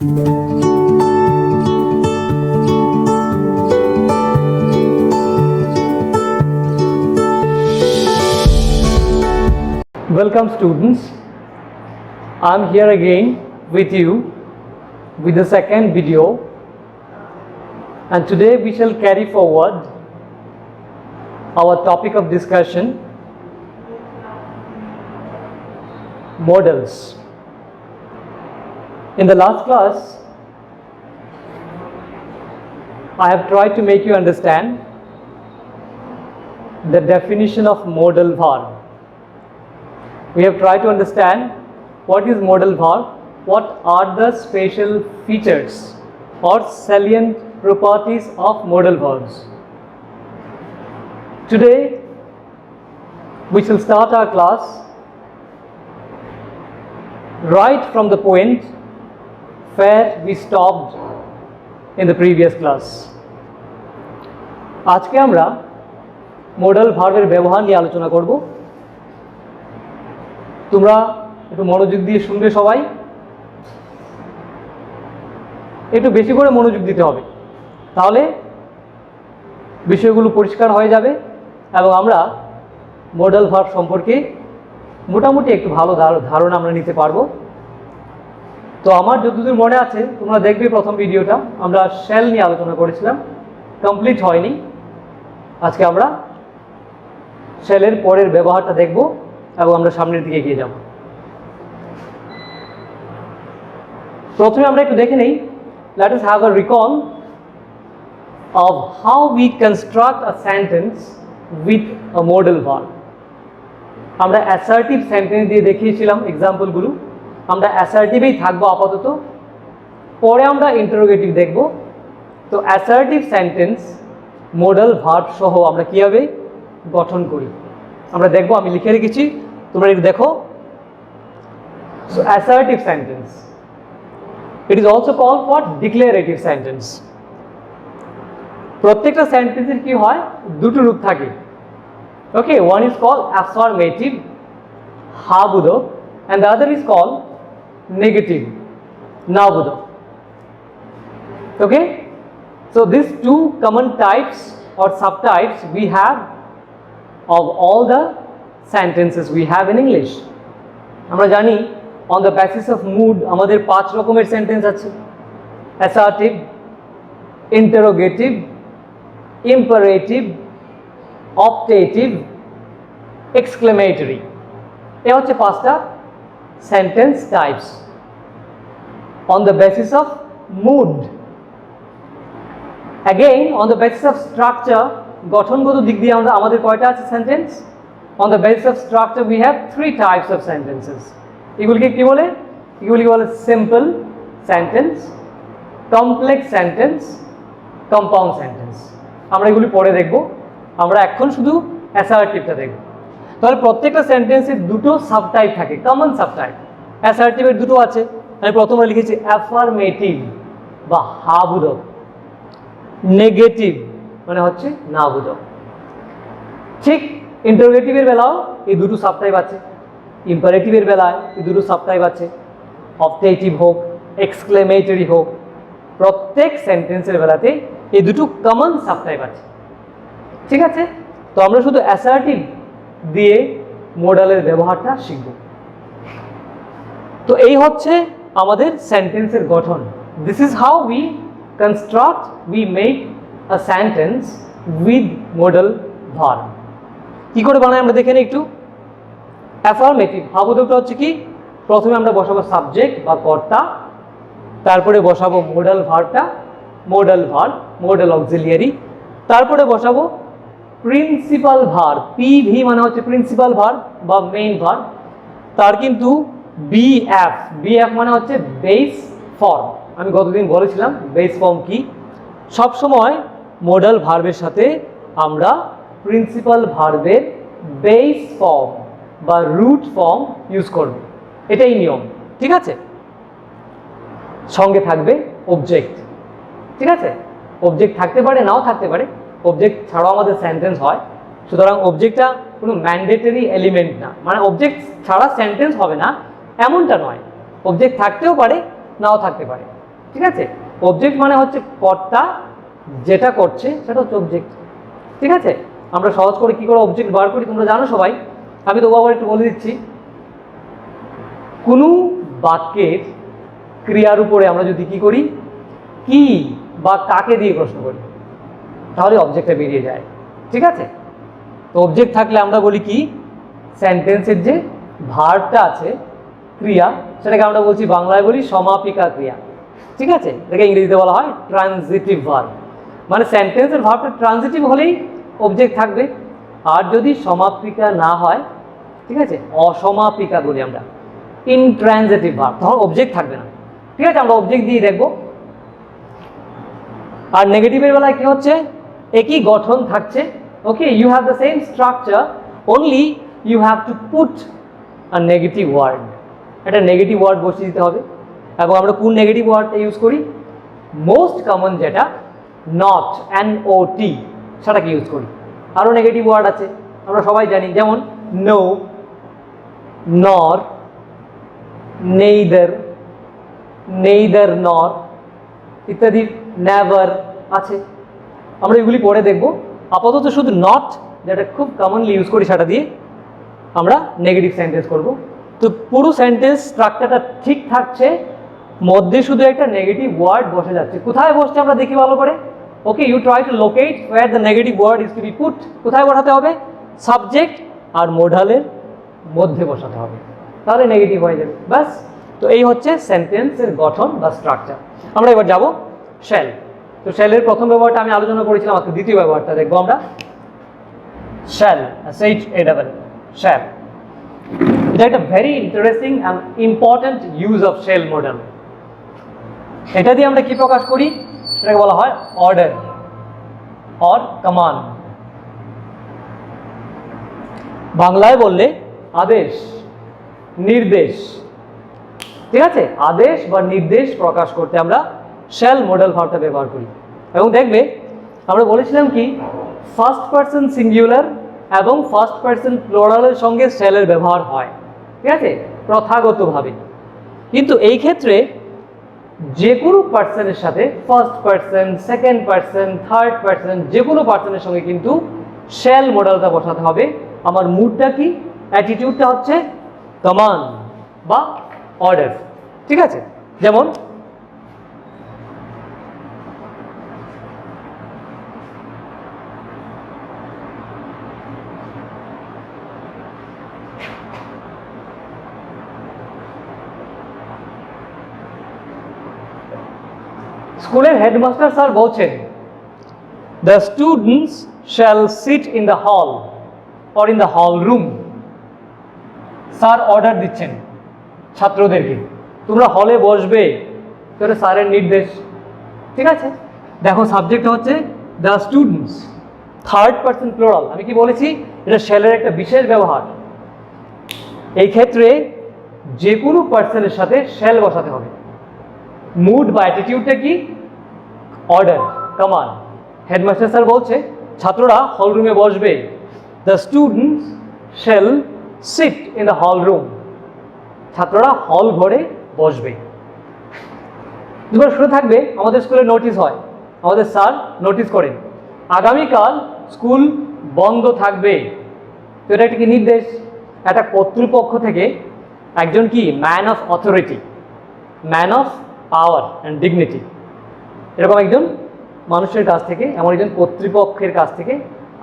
Welcome students, I am here again with you with the second video, and today we shall carry forward our topic of discussion, models. In the last class I have tried to make you understand the definition of modal verb. We have tried to understand what is modal verb, what are the special features or salient properties of modal verbs. Today we shall start our class right from the point where we stopped in the previous class. আজকে আমরা modal ভার্বের ব্যবহার নিয়ে আলোচনা করব। তোমরা একটু মনোযোগ দিয়ে শুনবে, সবাই একটু বেশি করে মনোযোগ দিতে হবে, তাহলে বিষয়গুলো পরিষ্কার হয়ে যাবে এবং আমরা মডেল ভার্ব সম্পর্কে মোটামুটি একটু ভালো ধারণা আমরা নিতে পারবো। তো আমার যতদূর মনে আছে তোমরা দেখবে প্রথম ভিডিওটা আমরা শ্যাল নিয়ে আলোচনা করেছিলাম, কমপ্লিট হয়নি। আজকে আমরা শ্যালের পরের ব্যবহারটা দেখব এবং আমরা সামনের দিকে এগিয়ে যাব। প্রথমে আমরা একটু দেখে নেই, let us have a recall of how we construct a sentence with a modal verb. আমরা অ্যাসার্টিভ সেন্টেন্স দিয়ে দেখিয়েছিলাম এক্সাম্পলগুলো, আমরা অ্যাসার্টিভেই থাকবো আপাতত, পরে আমরা ইন্টারোগেটিভ দেখব। তো অ্যাসার্টিভ সেন্টেন্স modal verb সহ আমরা কীভাবে গঠন করি আমরা দেখব। আমি লিখে রেখেছি, তোমরা একটু দেখো। So assertive sentence, it is also called what? Declarative sentence. প্রত্যেকটা সেন্টেন্সের কি হয়, দুটো রূপ থাকে। ওকে, one is called affirmative, Ha বোধক, and the other is called negative, না বোধক। Okay, so these two common types or subtypes we have of all the sentences we have in English. আমরা জানি on the basis of mood আমাদের 5 রকমের sentence আছে: assertive, interrogative, imperative, optative, exclamatory. এই হচ্ছে 5টা sentence types on the basis of mood. Again, on the basis of structure, গঠনগত দিক দিয়ে আমাদের কয়টা আছে sentence? On the basis of structure we have 3 types of sentences. এগুলিকে কি বলে? এগুলিকে বলে simple sentence, complex sentence, compound sentence. আমরা এগুলি পরে দেখব, আমরা এখন শুধু অ্যাসার্টিভটা দেখব। তাহলে প্রত্যেকটা সেন্টেন্সের দুটো সাবটাইপ থাকে, কমন সাবটাইপ। অ্যাসার্টিভের দুটো আছে, আমি প্রথমে লিখেছি অ্যাফার্মেটিভ বা হা বোধক, নেগেটিভ মানে হচ্ছে না বোধক। ঠিক ইন্টারোগেটিভের বেলাও এই দুটো সাবটাইপ আছে, ইম্পারেটিভের বেলায় এই দুটো সাবটাইপ আছে, অপটেটিভ হোক, এক্সক্লেমেটরি হোক, প্রত্যেক সেন্টেন্সের বেলাতে এই দুটো কমন সাবটাইপ আছে। ঠিক আছে, তো আমরা শুধু অ্যাসার্টিভ দিয়ে মোডালের ব্যবহারটা শিখব। তো এই হচ্ছে আমাদের সেন্টেন্সের গঠন। This is how we construct, we make a sentence with modal verb. কি করে বানাই আমরা দেখে নিই একটু। অ্যাফার্মেটিভ হাবোধকটা হচ্ছে কি, প্রথমে আমরা বসাবো সাবজেক্ট বা কর্তা, তারপরে বসাবো modal ভার্বটা, modal verb, modal auxiliary, তারপরে বসাবো প্রিন্সিপাল ভার্ব। পিভি মানে হচ্ছে প্রিন্সিপাল ভার্ব বা মেইন ভার্ব, তার কিন্তু বিএফ, বিএফ মানে হচ্ছে বেস ফর্ম। আমি গতদিন বলেছিলাম বেস ফর্ম কি। সব সময় modal ভার্বের সাথে আমরা প্রিন্সিপাল ভার্বের বেস ফর্ম বা রুট ফর্ম ইউজ করব, এটাই নিয়ম। ঠিক আছে, সঙ্গে থাকবে অবজেক্ট। ঠিক আছে, অবজেক্ট থাকতে পারে, নাও থাকতে পারে, অবজেক্ট ছাড়াও আমাদের সেন্টেন্স হয়। সুতরাং অবজেক্টটা কোনো ম্যান্ডেটরি এলিমেন্ট না, মানে অবজেক্ট ছাড়া সেন্টেন্স হবে না এমনটা নয়। অবজেক্ট থাকতেও পারে, নাও থাকতে পারে। ঠিক আছে? অবজেক্ট মানে হচ্ছে কর্তা যেটা করছে সেটা হচ্ছে অবজেক্ট, ঠিক আছে? আমরা সহজ করে কি করে অবজেক্ট বার করি তোমরা জানো সবাই, আমি তো আবার একটু বলে দিচ্ছি। কোনো বাক্যের ক্রিয়ার উপরে আমরা যদি কি করি, কি বা কাকে দিয়ে প্রশ্ন করি, তাহলে অবজেক্টটা বেরিয়ে যায়, ঠিক আছে? তো অবজেক্ট থাকলে আমরা বলি কি, সেন্টেন্সের যে ভার্বটা আছে, ক্রিয়া, সেটাকে আমরা বলছি বাংলায় বলি সমাপিকা ক্রিয়া, ঠিক আছে? এটাকে ইংরেজিতে বলা হয় ট্রানজিটিভ ভার্ব। মানে সেন্টেন্সের ভার্বটা ট্রানজিটিভ হলেই অবজেক্ট থাকবে, আর যদি সমাপিকা না হয়, ঠিক আছে, অসমাপিকা বলি আমরা, ইনট্রানজিটিভ ভার্ব, তখন অবজেক্ট থাকবে না, ঠিক আছে? আমরা অবজেক্ট দিয়ে দেখবো। আর নেগেটিভের বেলায় কি হচ্ছে, একই গঠন থাকছে, okay, you have the same structure, only you have to put a negative word, একটা নেগেটিভ ওয়ার্ড বসিয়ে দিতে হবে। এখন আমরা কোন নেগেটিভ ওয়ার্ডটা ইউজ করি, মোস্ট কমন যেটা নট, NOT, সেটাকে ইউজ করি। আরও নেগেটিভ ওয়ার্ড আছে আমরা সবাই জানি, যেমন নো, নর, নেইদার, নেইদার নর ইত্যাদি, নেভার আছে। আমরা এগুলি পরে দেখব। আপাতত শুধু নট, যেটা খুব কমনলি ইউজ করি, সেটা দিয়ে আমরা নেগেটিভ সেন্টেন্স করব। তো পুরো সেন্টেন্স স্ট্রাকচারটা ঠিক থাকছে, মধ্যে শুধু একটা নেগেটিভ ওয়ার্ড বসে যাচ্ছে। কোথায় বসছে আমরা দেখি ভালো করে। Okay, you try to locate where the negative word is to be put. কোথায় বসাতে হবে, সাবজেক্ট আর মোডালের মধ্যে বসাতে হবে, তাহলে নেগেটিভ হয়ে যাবে, ব্যাস। তো এই হচ্ছে সেন্টেন্সের গঠন বা স্ট্রাকচার। আমরা এবার যাব শ্যাল। তো শ্যালের প্রথম ব্যবহারটা আমি আলোচনা করেছিলাম, আজকে দ্বিতীয় ব্যবহারটা দেখবো আমরা। Shall, SHAL, shall. এটা একটা very interesting and important use of shall model. এটা দিয়ে আমরা কি প্রকাশ করি, এটাকে বলা হয় অর্ডার অর কমান্ড। বাংলায় বললে আদেশ, নির্দেশ, ঠিক আছে? আদেশ বা নির্দেশ প্রকাশ করতে আমরা শ্যাল মডেল ভার্বটা ব্যবহার করি। এবং দেখবে আমরা বলেছিলাম কি, ফার্স্ট পারসন সিঙ্গুলার এবং ফার্স্ট পারসন প্লুরালের সঙ্গে শ্যালের ব্যবহার হয়, ঠিক আছে, প্রথাগতভাবে। কিন্তু এই ক্ষেত্রে যে কোনো পার্সনের সাথে, first person, second person, third person, যে কোনো পার্সনের সঙ্গে কিন্তু শ্যাল মডেলটা বসাতে হবে। আমার মুডটা কি, অ্যাটিটিউডটা হচ্ছে কমান্ড বা অর্ডার, ঠিক আছে? যেমন স্কুলের হেডমাস্টার স্যার বলছেন, the students shall sit in the hall or in the hall room. Sir order দিচ্ছেন ছাত্রদেরকে, তোমরা হলে বসবে, তোরা স্যারের নির্দেশ, ঠিক আছে? দেখো সাবজেক্ট হচ্ছে the students, third person plural. আমি কি বলেছি, এটা শ্যালের একটা বিশেষ ব্যবহার। এই ক্ষেত্রে যে কোনো পার্সনের সাথে শ্যাল বসাতে হবে। মুড বা অ্যাটিটিউডটা কি, অর্ডার, কমান্ড। হেডমাস্টার স্যার বলছে ছাত্ররা হল রুমে বসবে, the students shall sit in the hall room, ছাত্ররা হল ঘরে বসবে। দুবার শুরু থাকবে, আমাদের স্কুলে নোটিশ হয়, আমাদের স্যার নোটিশ করেন আগামীকাল স্কুল বন্ধ থাকবে। তো এটা একটা কি নির্দেশ, একটা কর্তৃপক্ষ থেকে একজন কি man of authority, man of power and dignity, এরকম একজন মানুষের কাছ থেকে, এমন একজন কর্তৃপক্ষের কাছ থেকে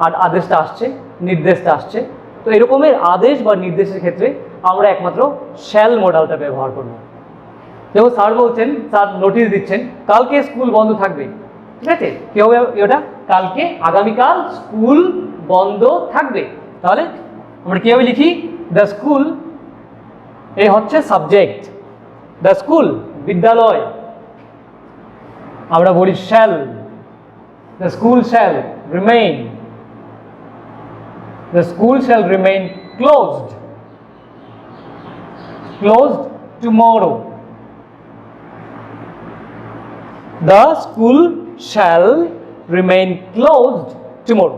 আর আদেশটা আসছে, নির্দেশটা আসছে। তো এরকমের আদেশ বা নির্দেশের ক্ষেত্রে আমরা একমাত্র শ্যাল মডেলটা ব্যবহার করব। যেমন স্যার বলছেন, স্যার নোটিশ দিচ্ছেন কালকে স্কুল বন্ধ থাকবে, ঠিক আছে? কি হবে এটা, কালকে, আগামীকাল স্কুল বন্ধ থাকবে। তাহলে আমরা কীভাবে লিখি, দ্য স্কুল, এই হচ্ছে সাবজেক্ট, দ্য স্কুল বিদ্যালয়, আমরা বলি shall, the school shall remain, the school shall remain closed, closed tomorrow, the school shall remain closed tomorrow,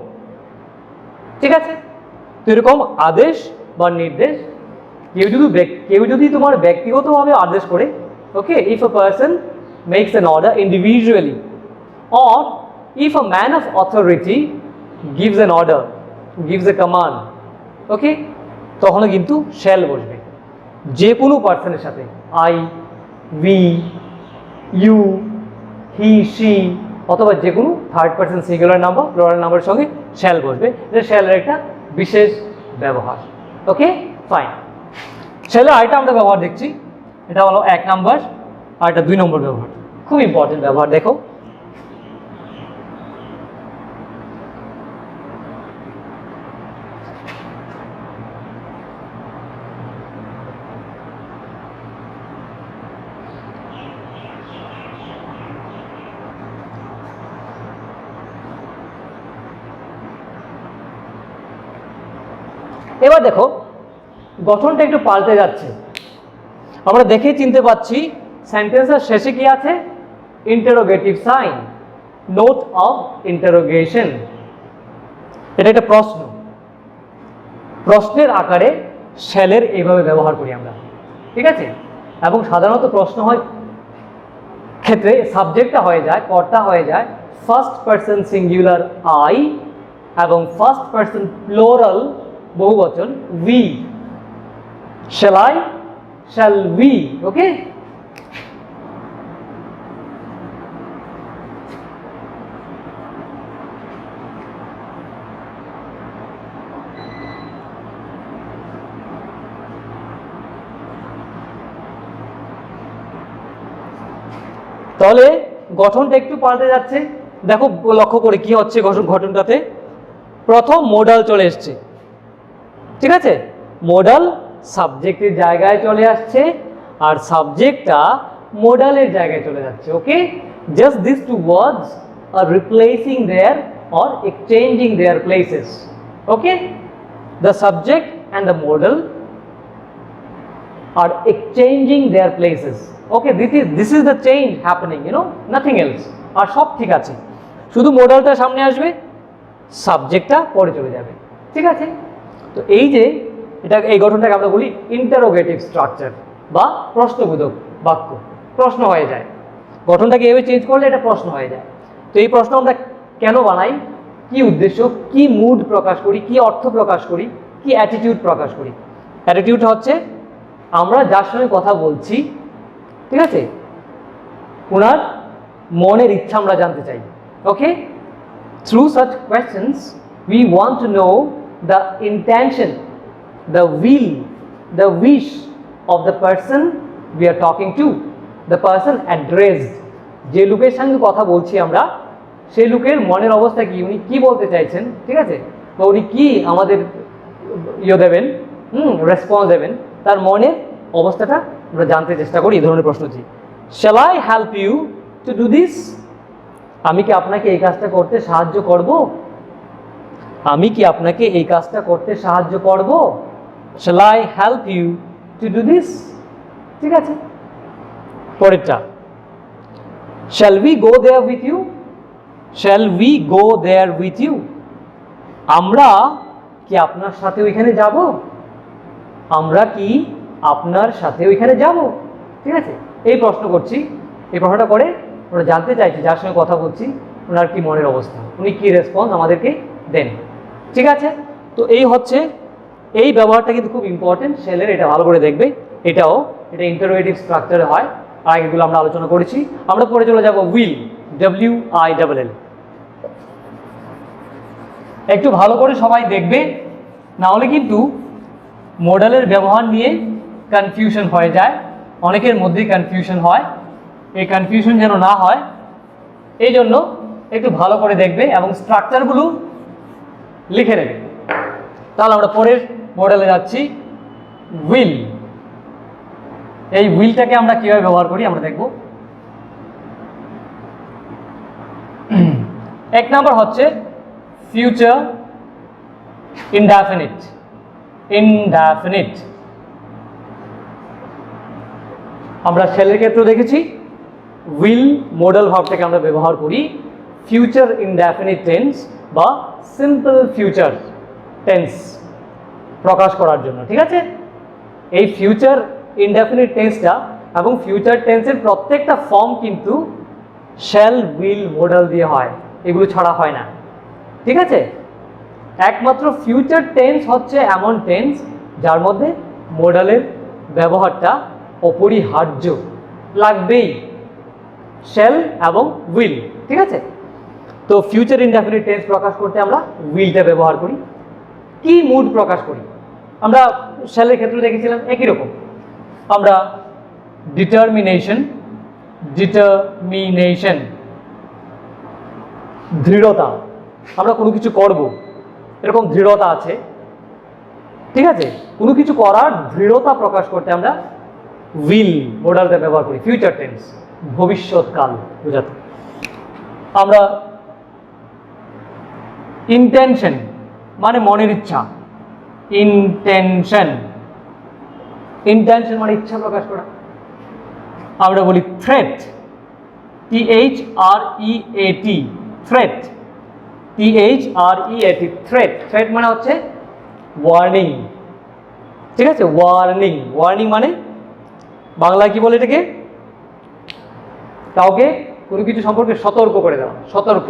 ঠিক আছে? তো এরকম আদেশ বা নির্দেশ, কেউ যদি তোমার ব্যক্তিগতভাবে আদেশ করে, okay, if a person makes an order individually, or if a man of authority gives an order, gives a command, okay, তখনও কিন্তু শ্যাল বসবে যে কোনো পার্সনের সাথে, I, we, you, he, she, অথবা যে কোনো third person singular number plural নাম্বারের সঙ্গে শ্যাল বসবে। এটা শ্যালের একটা বিশেষ ব্যবহার। ওকে, ফাইন। শ্যালের আরেকটা আমরা ব্যবহার দেখছি, এটা হলো 1 নাম্বার, আর এটা 2 নম্বর ব্যবহার। খুব ইম্পর্টেন্ট ব্যবহার, দেখো। এবার দেখো গঠনটা একটু পাল্টে যাচ্ছে। আমরা দেখেই চিনতে পাচ্ছি সেন্টেন্সের শেষে কি আছে? Interrogative sign, note of interrogation. এটা একটা প্রশ্ন, প্রশ্নের আকারে শ্যালের এইভাবে ব্যবহার করি আমরা, ঠিক আছে? এবং সাধারণত প্রশ্ন হয় ক্ষেত্রে সাবজেক্টটা হয়ে যায়, কর্তা হয়ে যায় ফার্স্ট পারসন সিঙ্গুলার আই এবং ফার্স্ট পারসন প্লুরাল বহুবচন we. Shall I, shall we, okay? তাহলে গঠনটা একটু পাল্টে যাচ্ছে। দেখো লক্ষ্য করে কি হচ্ছে গঠনটাতে। প্রথম মোডাল চলে এসছে, ঠিক আছে? মোডাল সাবজেক্টের জায়গায় চলে আসছে আর সাবজেক্টটা মোডালের জায়গায় চলে যাচ্ছে। Okay, just this two words are replacing their or exchanging their places. Okay, the subject and the modal are exchanging their places. Okay, this is the change happening, you know, nothing else. আর সব ঠিক আছে, শুধু মোডালটা সামনে আসবে, সাবজেক্টটা পরে চলে যাবে, ঠিক আছে? তো এই যে এই গঠনটাকে আমরা বলি ইন্টারোগেটিভ স্ট্রাকচার বা প্রশ্নবোধক বাক্য। প্রশ্ন হয়ে যায়, গঠনটাকে এভাবে চেঞ্জ করলে এটা প্রশ্ন হয়ে যায়। তো এই প্রশ্ন আমরা কেন বানাই, কি উদ্দেশ্য, কি মুড প্রকাশ করি, কি অর্থ প্রকাশ করি, কি অ্যাটিটিউড প্রকাশ করি? অ্যাটিটিউড হচ্ছে আমরা যার সঙ্গে কথা বলছি, ঠিক আছে, ওনার মনের ইচ্ছা আমরা জানতে চাই। Okay, through such questions we want to know the intention, the will, the wish of the person we are talking to, the person addressed. যে লোকের সঙ্গে কথা বলছি আমরা, সেই লোকের মনের অবস্থা কি, উনি কি বলতে চাইছেন, ঠিক আছে, বা উনি কি আমাদের দেবেন, রেসপন্স দেবেন, তার মনের অবস্থাটা আমরা জানতে চেষ্টা করি এই ধরনের প্রশ্নটি। Shall I help you to do this? আমি কি আপনাকে এই কাজটা করতে সাহায্য করব? আমি কি আপনাকে এই কাজটা করতে সাহায্য করব? Shall I help you to do this? ঠিক আছে, পরেরটা, shall we go there with you? Shall we go there with you? আমরা কি আপনার সাথে ওইখানে যাব? আমরা কি আপনার সাথে ওইখানে যাব? ঠিক আছে, এই প্রশ্ন করছি। এই প্রশ্নটা করে ওরা জানতে চাইছি যার সঙ্গে কথা বলছি ওনার কি মনের অবস্থা, উনি কি রেসপন্স আমাদেরকে দেন। ঠিক আছে, তো এই হচ্ছে এই ব্যবহারটা কিন্তু খুব ইম্পর্টেন্ট শ্যালের, এটা ভালো করে দেখবে। এটা ইন্টারোগেটিভ স্ট্রাকচারে হয়, আর এগুলো আমরা আলোচনা করেছি। আমরা পরে চলে যাব উইল, WILL। একটু ভালো করে সবাই দেখবে, না হলে কিন্তু মডেলের ব্যবহার নিয়ে কনফিউশন হয়ে যায়, অনেকের মধ্যেই কনফিউশন হয়। এই কনফিউশন যেন না হয় এই জন্য একটু ভালো করে দেখবে এবং স্ট্রাকচারগুলো লিখে নেবে। তাহলে আমরা পরের মডেলে যাচ্ছি, উইল। এই উইলটাকে আমরা কিভাবে ব্যবহার করি আমরা দেখব। এক নাম্বার হচ্ছে ফিউচার ইনডেফিনিট। আমরা শ্যালের ক্ষেত্রে দেখেছি উইল মডেল ভার্বটাকে আমরা ব্যবহার করি ফিউচার ইনডেফিনিট টেন্স বা সিম্পল ফিউচার টেন্স প্রকাশ করার জন্য। ঠিক আছে, এই ফিউচার ইনডেফিনিট টেন্সটা এবং ফিউচার টেন্সের প্রত্যেকটা ফর্ম কিন্তু শ্যাল উইল মডেল দিয়ে হয়, এগুলো ছাড়া হয় না, ঠিক আছে? একমাত্র ফিউচার টেন্স হচ্ছে এমন টেন্স যার মধ্যে মডেলের ব্যবহারটা অপরিহার্য, লাগবেই শ্যাল এবং উইল, ঠিক আছে? তো ফিউচার ইনডেফিনিট টেন্স প্রকাশ করতে আমরা উইলটা ব্যবহার করি। কি মুড প্রকাশ করি আমরা শ্যালের ক্ষেত্রে দেখেছিলাম একই রকম, আমরা ডিটারমিনেশন দৃঢ়তা, আমরা কোনো কিছু করব এরকম দৃঢ়তা আছে, ঠিক আছে? কোনো কিছু করার দৃঢ়তা প্রকাশ করতে আমরা উইল মডেলটা ব্যবহার করি, ফিউচার টেন্স ভবিষ্যৎকাল বোঝাতে। আমরা ইন্টেনশন মানে মনের ইচ্ছা, ইন্টেনশন মানে ইচ্ছা প্রকাশ করা। আমরা বলি থ্রেট, THREAT, থ্রেট, থ্রেট মানে হচ্ছে ওয়ার্নিং, ঠিক আছে? ওয়ার্নিং মানে বাংলায় কি বলে এটাকে? কাউকে কোনো কিছু সম্পর্কে সতর্ক করে দেওয়া, সতর্ক,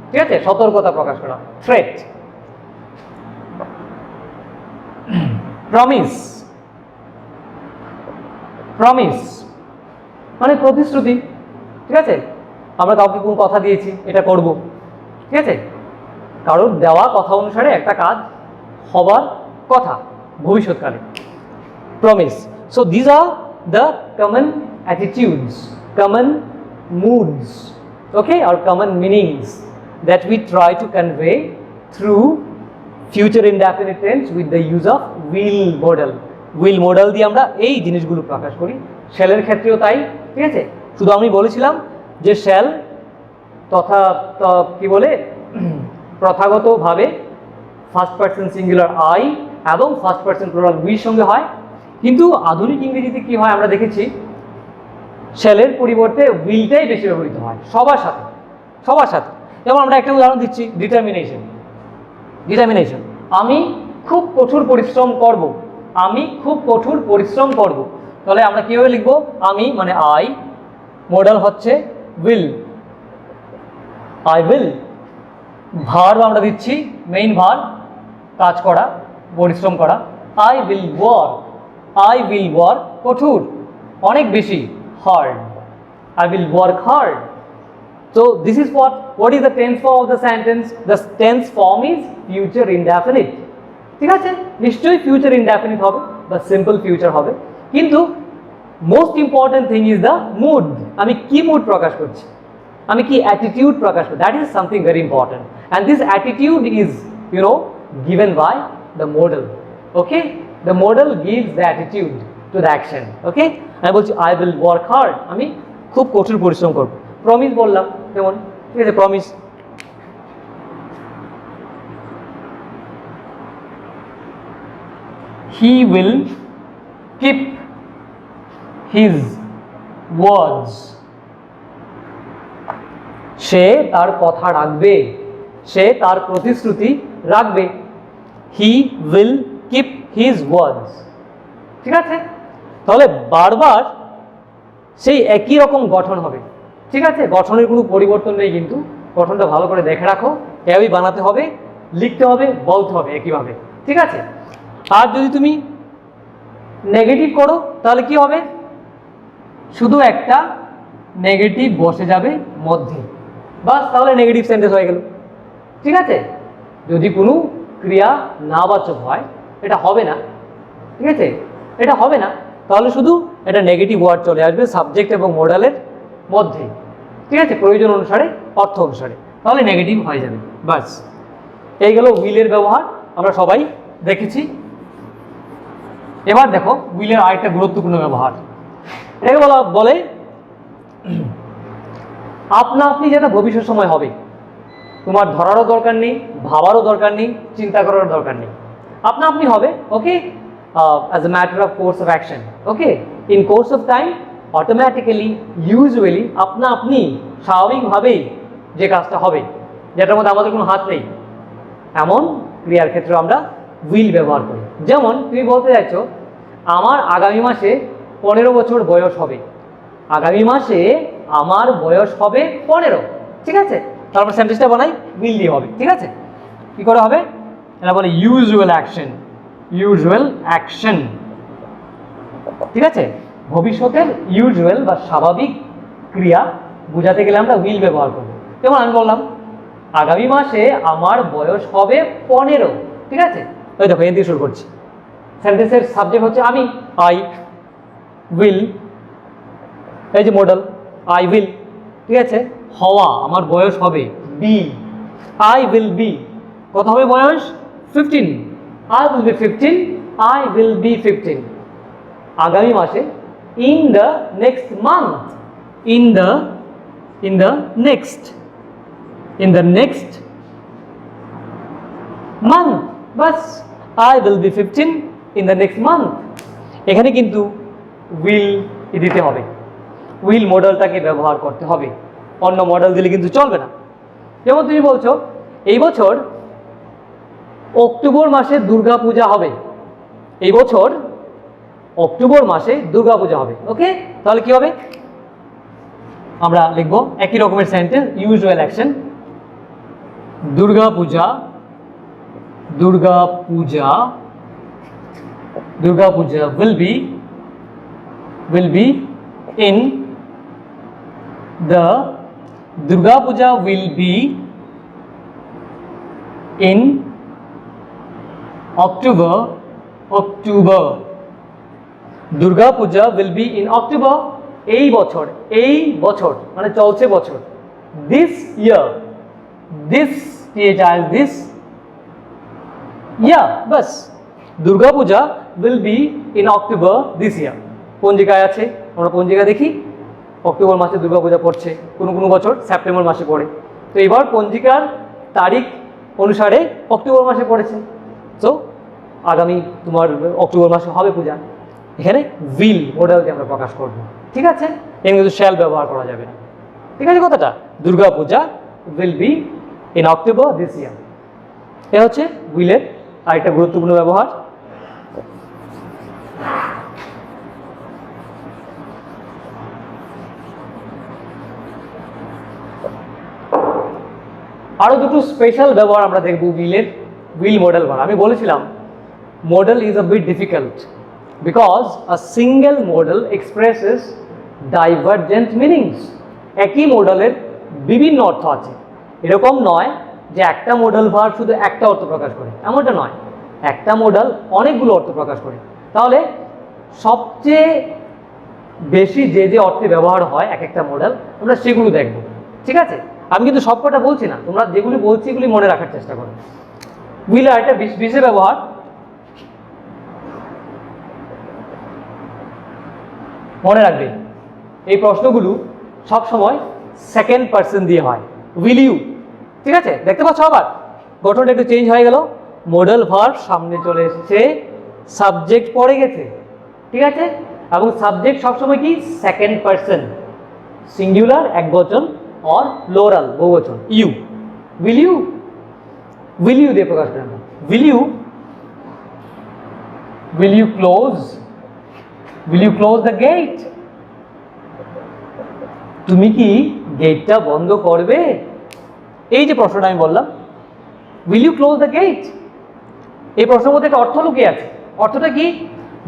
ঠিক আছে? সতর্কতা প্রকাশ করা, থ্রেট। প্রমিস মানে প্রতিশ্রুতি, ঠিক আছে? আমরা কাউকে কোন কথা দিয়েছি এটা করব, ঠিক আছে? কারোর দেওয়া কথা অনুসারে একটা কাজ হবার কথা ভবিষ্যৎকালে, promise. So these are the common attitudes, common moods, okay, or common meanings that we try to convey through future indefinite tense with the use of will model দিয়ে আমরা এই জিনিসগুলো প্রকাশ করি। শ্যালের ক্ষেত্রেও তাই, ঠিক আছে? শুধু আমি বলেছিলাম যে শ্যাল কি বলে প্রথাগতভাবে ফার্স্ট পারসন সিঙ্গুলার আই এবং ফার্স্ট পারসন প্লুরাল উইর সঙ্গে হয়, কিন্তু আধুনিক ইংরেজিতে কি হয় আমরা দেখেছি শ্যালের পরিবর্তে উইলটাই বেশি ব্যবহৃত হয় সবার সাথে। যেমন আমরা একটা উদাহরণ দিচ্ছি, ডিটারমিনেশন, আমি খুব কঠোর পরিশ্রম করব, তাহলে আমরা কিভাবে লিখবো? আমি মানে আই, মডেল হচ্ছে উইল, আই উইল। ভার্ব আমরা দিচ্ছি, মেইন ভার্ব কাজ করা, পরিশ্রম করা, আই উইল ওয়ার্ক, কঠোর, অনেক বেশি, hard, I will work hard. So this is what is the tense form of the sentence? The tense form is future indefinite, ঠিক আছে? নিশ্চয়ই ফিউচার ইনডেফিনিট হবে বা সিম্পল ফিউচার হবে, কিন্তু most important thing is the mood. আমি কি mood প্রকাশ করছি, আমি কি অ্যাটিটিউড প্রকাশ করছি, that is something very important, and this attitude is given by the model, okay? The model gives the attitude to the action, okay? আমি বলছি I will work hard, আমি খুব কঠোর পরিশ্রম করব। প্রমিস বললাম যেমন, ঠিক আছে? Promise, he will keep his words, সে তার কথা রাখবে, সে তার প্রতিশ্রুতি রাখবে। He will keep his words, ঠিক আছে? তাহলে বারবার সেই একই রকম গঠন হবে, ঠিক আছে? গঠনের কোনো পরিবর্তন নেই, কিন্তু গঠনটা ভালো করে দেখে রাখো, এভাবেই বানাতে হবে, লিখতে হবে, বলতে হবে একইভাবে, ঠিক আছে? আর যদি তুমি নেগেটিভ করো তাহলে কি হবে? শুধু একটা নেগেটিভ বসে যাবে মধ্যে, বাস, তাহলে নেগেটিভ সেন্টেন্স হয়ে গেল, ঠিক আছে? যদি কোনো ক্রিয়া নাবাচক হয় এটা হবে না, ঠিক আছে? এটা হবে না, তাহলে শুধু এটা নেগেটিভ ওয়ার্ড চলে আসবে সাবজেক্ট এবং মডেলের মধ্যে, ঠিক আছে? প্রয়োজন অনুসারে, অর্থ অনুসারে, তাহলে নেগেটিভ হয়ে যাবে, বাস। এই গেল উইলের ব্যবহার, আমরা সবাই দেখেছি। এবার দেখো উইলের আরেকটা গুরুত্বপূর্ণ ব্যবহার, এটাকে বলে আপনা আপনি, যেটা ভবিষ্যৎ সময় হবে, তোমার ধরারও দরকার নেই, ভাবারও দরকার নেই, চিন্তা করারও দরকার নেই, আপনা আপনি হবে, ওকে? As a matter of course of action, okay? In course of time, automatically, usually, আপনা আপনি স্বাভাবিকভাবেই যে কাজটা হবে, যেটার মধ্যে আমাদের কোনো হাত নেই, এমন ক্রিয়ার ক্ষেত্রে আমরা উইল ব্যবহার করি। যেমন তুমি বলতে চাইছো আমার আগামী মাসে 15 বছর বয়স হবে। আগামী মাসে আমার বয়স হবে 15, ঠিক আছে? তারপর সেন্টেন্সটা বানাই, উইল দিয়ে হবে, ঠিক আছে? কি করে হবে? এটা বলে ইউজুয়াল অ্যাকশন, ইউজুয়াল অ্যাকশন, ঠিক আছে? ভবিষ্যতের ইউজুয়াল বা স্বাভাবিক ক্রিয়া বোঝাতে গেলে আমরা উইল ব্যবহার করব। যেমন আমি বললাম আগামী মাসে আমার বয়স হবে 15, ঠিক আছে? ওই দেখো এর দিয়ে শুরু করছি। সেন্টেন্সের সাবজেক্ট হচ্ছে আমি, আই উইল, এই যে মডেল আই উইল, ঠিক আছে? হওয়া, আমার বয়স হবে, বি, আই উইল বি, কত হবে বয়স? 15, I will be 15, I will be 15, আগামী মাসে, in the next month, in the next month, bus, I will be 15 in the next month. এখানে কিন্তু উইল দিতে হবে, উইল মডেলটাকে ব্যবহার করতে হবে, অন্য মডেল দিলে কিন্তু চলবে না। যেমন তুমি বলছো এই বছর অক্টোবর মাসে দুর্গা পূজা হবে, এই বছর অক্টোবর মাসে দুর্গা পূজা হবে, ওকে? তাহলে কি হবে? আমরা লিখবো একই রকমের sentence, usual action, Durga Puja, Durga Puja, Durga Puja will be in the Durga Puja will be in October, Durga Puja will be in October, এই বছর মানে চলছে বছর, this year, this year, bus, Durga Puja will be in October this year। পঞ্জিকায় আছে, আমরা পঞ্জিকা দেখি, October মাসে দুর্গা পূজা পড়ছে, কোনো বছর সেপ্টেম্বর মাসে পড়ে, তো এবার পঞ্জিকার তারিখ অনুসারে অক্টোবর মাসে পড়েছে, তো আগামী তোমার অক্টোবর মাসে হবে পূজা। এখানে উইল মডেলকে আমরা প্রকাশ করব, ঠিক আছে? এখানে কিন্তু শ্যাল ব্যবহার করা যাবে না, ঠিক আছে কথাটা? Durga puja will be in October this year, এ হচ্ছে উইলের আরেকটা গুরুত্বপূর্ণ ব্যবহার। আরো দুটো স্পেশাল ব্যবহার আমরা দেখব উইলের, উইল মডেল বানানো। আমি বলেছিলাম model is a bit difficult because a single model expresses divergent meanings. একই মডেলের বিভিন্ন অর্থ আছে, এরকম নয় যে একটা মডেল ভার্ব শুধু একটা অর্থ প্রকাশ করে, এমনটা নয়, একটা মডেল অনেকগুলো অর্থ প্রকাশ করে। তাহলে সবচেয়ে বেশি যে অর্থে ব্যবহার হয় এক একটা মডেল, আমরা সেগুলো দেখব, ঠিক আছে? আমি কিন্তু সবকটা বলছি না, তোমরা যেগুলি বলছি এগুলি মনে রাখার চেষ্টা করো। উইলের একটা বিশেষ ব্যবহার, মনে রাখবে এই প্রশ্নগুলো সব সময় সেকেন্ড পার্সন দিয়ে হয়, উইল ইউ, ঠিক আছে? দেখতে পাচ্ছ আবার গঠনটা একটু চেঞ্জ হয়ে গেল, মডেল ভার্ব সামনে চলে এসেছে, সাবজেক্ট পড়ে গেছে, ঠিক আছে? এবং সাবজেক্ট সবসময় কি সেকেন্ড পার্সন, সিঙ্গুলার একবচন और प्लुराल बहुवचन, ইউ, উইল ইউ দিয়ে প্রকাশ করেন। Will you close the gate, তুমি কি গেটটা বন্ধ করবে? এই যে প্রশ্নটা আমি বললাম will you close the gate, এই প্রশ্নের মধ্যে একটা অর্থ লুকিয়ে আছে। অর্থটা কি?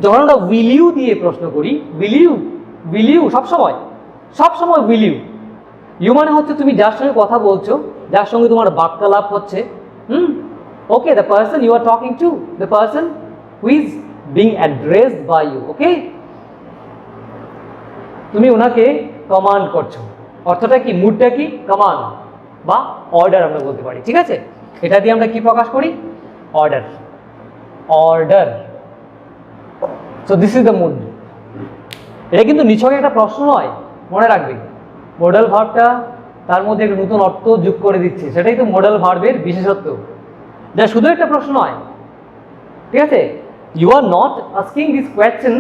যখন আমরা উইল ইউ দিয়ে প্রশ্ন করি, উইল ইউ সবসময় উইল ইউ মানে হচ্ছে তুমি যার সঙ্গে কথা বলছো, যার সঙ্গে তোমার বাক্যালাপ হচ্ছে, okay, the person you are talking to, the person who is being addressed by you, okay? তুমি ওনাকে কমান্ড করছো, অর্থটা কি, মুডটা কি, কমান্ড বা অর্ডার আমরা বলতে পারি, ঠিক আছে? এটা দিয়ে আমরা কি প্রকাশ করি? Order. So this is the mood. এটা কিন্তু নিছক একটা প্রশ্ন নয়, মনে রাখবে মডেল ভার্বটা তার মধ্যে একটা নতুন অর্থ যোগ করে দিচ্ছে, সেটাই তো মডেল ভার্বের বিশেষত্ব, যা শুধু একটা প্রশ্ন নয়, ঠিক আছে? You are not asking this question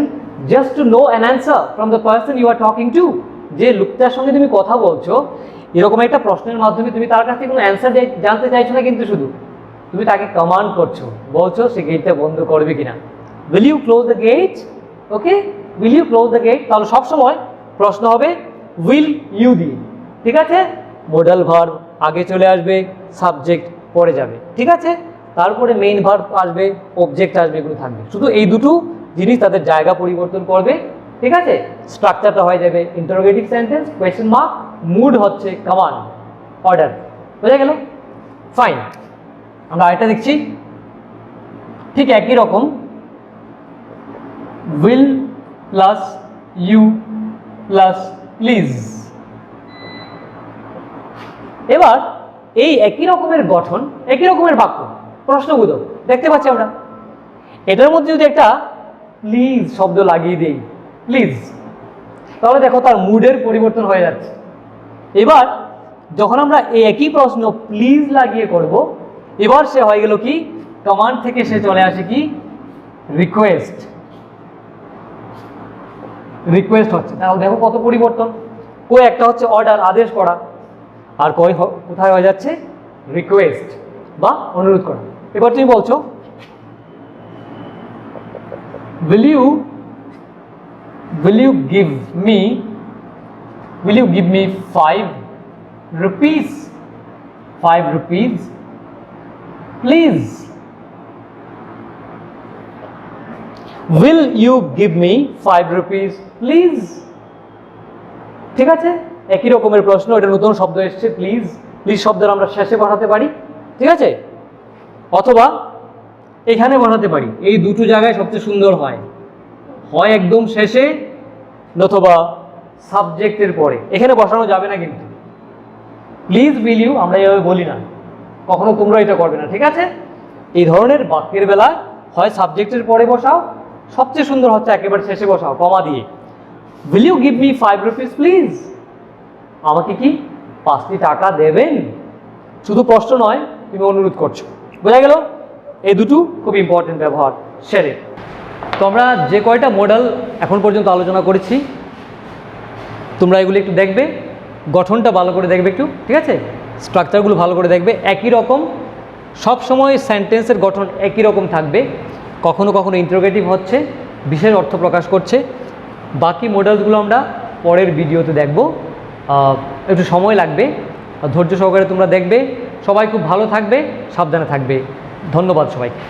just to know an answer from the person you are talking to. যে লোকটার সঙ্গে তুমি কথা বলছো, এরকম একটা প্রশ্নের মাধ্যমে তুমি তার কাছ থেকে কোনো অ্যান্সার জানতে চাইছো না, কিন্তু শুধু তুমি তাকে কমান্ড করছো, বলছো সে গেটটা বন্ধ করবে কিনা। Will you close the gate, okay? Will you close the gate, তাহলে সবসময় প্রশ্ন হবে উইল ইউ দিয়ে, ঠিক আছে? মোডাল ভার্ব আগে চলে আসবে, সাবজেক্ট পরে যাবে, ঠিক আছে? তারপরে মেইন ভার্ব আসবে, অবজেক্ট আসবে, এগুলো থাকবে। শুধু এই দুটো জিনিস তাদের জায়গা পরিবর্তন করবে, ঠিক আছে? স্ট্রাকচারটা হয়ে যাবে interrogative sentence, question mark, mood হচ্ছে কমান্ড, অর্ডার। বোঝা গেল? ফাইন। আমরা আরেকটা দেখছি, ঠিক একই রকম, will plus you plus please. এবার এই একই রকমের গঠন, একই রকমের বাক্য, প্রশ্নবোধক দেখতে পাচ্ছি আমরা। এটার মধ্যে যদি একটা প্লিজ শব্দ লাগিয়ে দিই, প্লিজ, তাহলে দেখো তার মুডের পরিবর্তন হয়ে যাচ্ছে। এবার যখন আমরা এই একই প্রশ্ন প্লিজ লাগিয়ে করব, এবার সে হয়ে গেল কি, কমান্ড থেকে সে চলে আসে কি, রিকোয়েস্ট। রিকোয়েস্ট হচ্ছে, তাহলে দেখো কত পরিবর্তন। কই একটা হচ্ছে অর্ডার, আদেশ করা, আর কোথায় হয়ে যাচ্ছে, রিকোয়েস্ট বা অনুরোধ করা। এবার তুমি বলছো will you give me 5 rupees please? will you give me 5 rupees please? ঠিক আছে, একই রকমের প্রশ্ন, এটা নতুন শব্দ এসছে প্লিজ। প্লিজ শব্দের আমরা শেষে বসাতে পারি, ঠিক আছে? অথবা এখানে বসাতে পারি, এই দুটো জায়গায় সবচেয়ে সুন্দর হয়, হয় একদম শেষে অথবা সাবজেক্টের পরে। এখানে বসানো যাবে না কিন্তু, প্লিজ উইল ইউ আমরা এইভাবে বলি না, কখনো তোমরা এটা করবে না, ঠিক আছে? এই ধরনের বাক্যের বেলায় হয় সাবজেক্টের পরে বসাও, সবচেয়ে সুন্দর হচ্ছে একেবারে শেষে বসাও কমা দিয়ে। Will you give me 5 rupees please? আমাকে কি 5টি টাকা দেবেন? শুধু প্রশ্ন নয়, তুমি অনুরোধ করছো। বোঝা গেল? এই দুটো খুব ইম্পর্টেন্ট ব্যবহার সেরে। তো আমরা যে কয়টা মডেল এখন পর্যন্ত আলোচনা করেছি, তোমরা এগুলো একটু দেখবে, গঠনটা ভালো করে দেখবে একটু, ঠিক আছে? স্ট্রাকচারগুলো ভালো করে দেখবে। একই রকম সব সময় সেন্টেন্সের গঠন একই রকম থাকবে, কখনো কখনো ইন্টারোগেটিভ হচ্ছে, বিশেষ অর্থ প্রকাশ করছে। বাকি মডেলসগুলো আমরা পরের ভিডিওতে দেখব, একটু সময় লাগবে, ধৈর্য সহকারে তোমরা দেখবে। সবাই খুব ভালো থাকবে, সাবধানে থাকবে। ধন্যবাদ সবাইকে।